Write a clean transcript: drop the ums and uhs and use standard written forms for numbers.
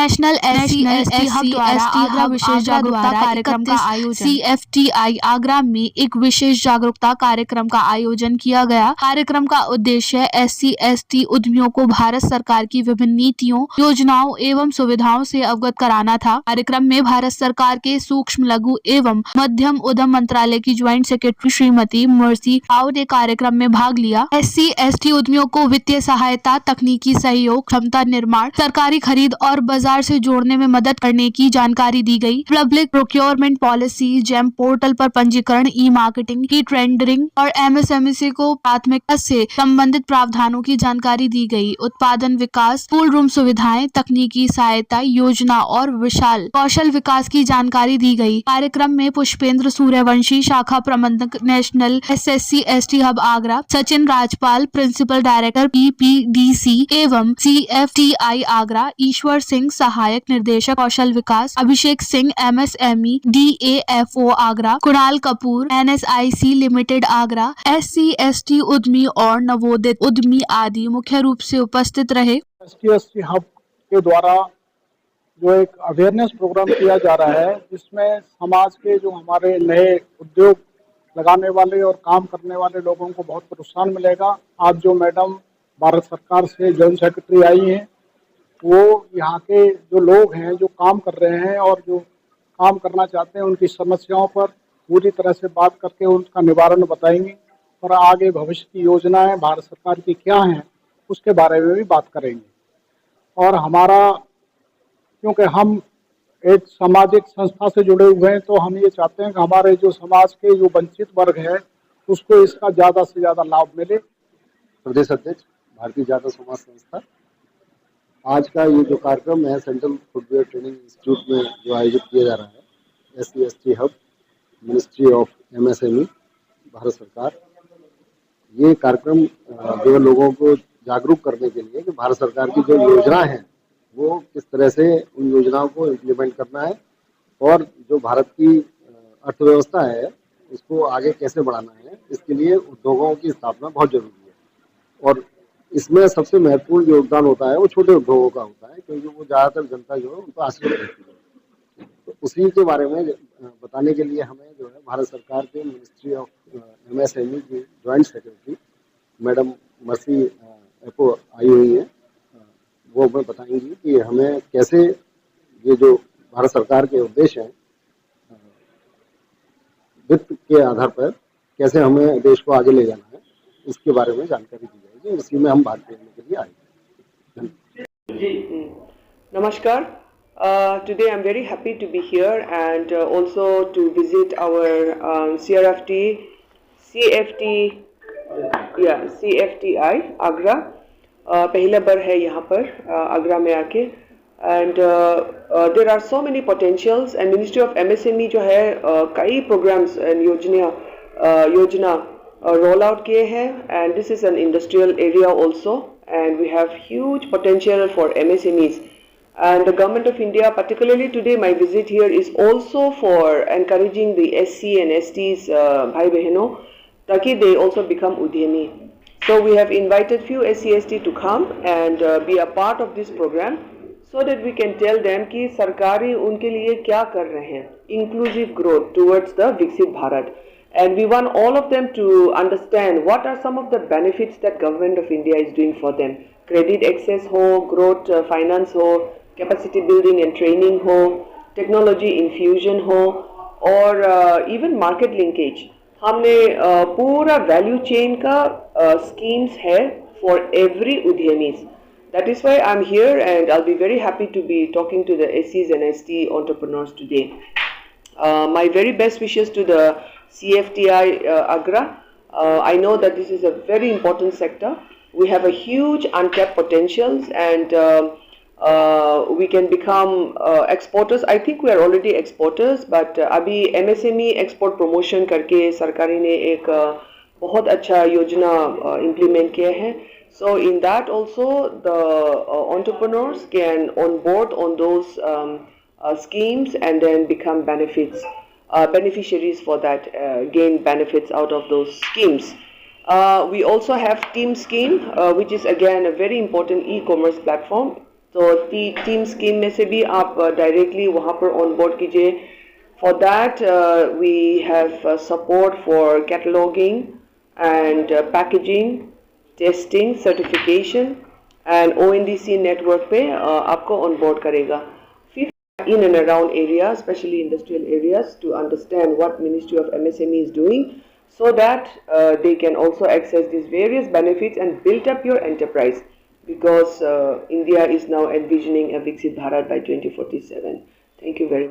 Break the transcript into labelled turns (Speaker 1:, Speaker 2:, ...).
Speaker 1: National SC/ST hub द्वारा आगरा विशेष जागरूकता कार्यक्रम का आयोजन। CFTI आगरा में एक विशेष जागरूकता कार्यक्रम का आयोजन किया गया। कार्यक्रम का उद्देश्य SC/ST उद्यमियों को भारत सरकार की विभिन्न नीतियों, योजनाओं एवं सुविधाओं से अवगत कराना था। कार्यक्रम में भारत सरकार के सूक्ष्म लघु एवं मध्यम उद्यम मंत्रालय की ज्वाइंट सेक्रेटरी श्रीमती मर्सी आओ ने कार्यक्रम में भाग लिया। SC/ST उद्यमियों को वित्तीय सहायता, तकनीकी सहयोग, क्षमता निर्माण, सरकारी खरीद और बाजार से जोड़ने में मदद करने की जानकारी दी गई। Public procurement policy, GeM portal पर पंजीकरण, ई-मार्केटिंग, ई टेंडरिंग और MSME को प्राथमिकता से संबंधित प्रावधानों की जानकारी दी गई। उत्पादन विकास, पूल रूम सुविधाएं, तकनीकी सहायता योजना और विशाल कौशल विकास की जानकारी दी गई। कार्यक्रम में पुष्पेंद्र सूर्यवंशी, शाखा प्रबंधक national SC/ST hub Agra, Sachin Rajpal, principal director PPDC एवं CFTI आगरा, ईश्वर सिंह, सहायक निर्देशक कौशल विकास, Abhishek Singh, MSME DAFO Agra, Kunal Kapoor, NSIC limited Agra, SC/ST उद्यमी और नवोदित उद्यमी आदि मुख्य रूप से उपस्थित रहे।
Speaker 2: SC/ST हब के द्वारा जो एक अवेयरनेस प्रोग्राम किया जा रहा है, जिसमें समाज के जो हमारे नए उद्योग लगाने वाले और काम करने वाले लोगों को बहुत प्रोत्साहन मिलेगा। आज जो मैडम भारत सरकार से जॉइंट सेक्रेटरी आई हैं, वो यहाँ के जो लोग हैं जो काम कर रहे हैं और जो काम करना चाहते हैं, उनकी समस्याओं पर पूरी तरह से बात करके उनका निवारण बताएंगे और आगे भविष्य की योजनाएं भारत सरकार की क्या हैं उसके बारे में भी बात करेंगे। और हमारा, क्योंकि हम एक सामाजिक संस्था से जुड़े हुए हैं, तो हम ये चाहते हैं कि हमारे जो समाज के जो वंचित वर्ग है उसको इसका ज़्यादा से ज़्यादा लाभ मिले।
Speaker 3: प्रदेश अध्यक्ष भारतीय जाट समाज संस्था, आज का ये जो कार्यक्रम है सेंट्रल फुटवेयर ट्रेनिंग इंस्टीट्यूट में जो आयोजित किया जा रहा है, SC/ST hub, ministry of MSME, Bharat सरकार, ये कार्यक्रम जो लोगों को जागरूक करने के लिए कि भारत सरकार की जो योजना है वो किस तरह से उन योजनाओं को इम्प्लीमेंट करना है और जो भारत की अर्थव्यवस्था है उसको आगे कैसे बढ़ाना है, इसके लिए उद्योगों की स्थापना बहुत जरूरी है। और इसमें सबसे महत्वपूर्ण योगदान होता है वो छोटे उद्योगों का होता है, क्योंकि वो ज़्यादातर जनता जो है उनको आश्रित रहती है। तो उसी के बारे में बताने के लिए हमें जो है भारत सरकार के मिनिस्ट्री ऑफ MSME की joint secretary madam Mercy Epao आई हुई है। वो हमें बताएंगी कि हमें कैसे ये जो भारत सरकार के उद्देश्य हैं वित्त के आधार पर कैसे हमें देश को आगे ले जाना है, इसके बारे में जानकारी दी जाएगी। इसी में हम बात करने के लिए आए हैं।
Speaker 4: Namaskar. Today I'm very happy to be here and also to visit our CFTI Agra. पहला बार है यहाँ पर आगरा में आके, and there are so many potentials and ministry of MSME जो है कई प्रोग्राम्स एंड योजना रोल आउट किए हैं, and this is an industrial area also and we have huge potential for MSMEs. And the Government of India, particularly today my visit here is also for encouraging the SC and STs bhai behno taki they also become udyami. So we have invited few SC/ST to come and be a part of this program so that we can tell them कि सरकारी उनके लिए क्या कर रहे हैं, inclusive growth towards the Viksit Bharat. And we want all of them to understand what are some of the benefits that Government of India is doing for them. Credit access हो, growth finance हो, capacity building and training हो, technology infusion हो, और even market linkage. हमने पूरा value chain का schemes है for every udyamis. That is why I'm here and I'll be very happy to be talking to the SCs and ST entrepreneurs today. My very best wishes to the CFTI Agra. I know that this is a very important sector. We have a huge untapped potentials and we can become exporters. I think we are already exporters, but अभी MSME export promotion करके सरकारी ने एक बहुत अच्छा योजना implement किया है. So in that also the entrepreneurs can on board on those schemes and then become beneficiaries for that, gain benefits out of those schemes. We also have Team Scheme, which is again a very important e-commerce platform. तो team scheme में से भी आप directly वहाँ पर on board कीजिए. For that, we have support for cataloging and packaging, testing, certification, and ONDC network पे आपको on board करेगा. In and around areas, especially industrial areas, to understand what Ministry of MSME is doing, so that they can also access these various benefits and build up your enterprise. Because India is now envisioning a Viksit Bharat by 2047. Thank you very much.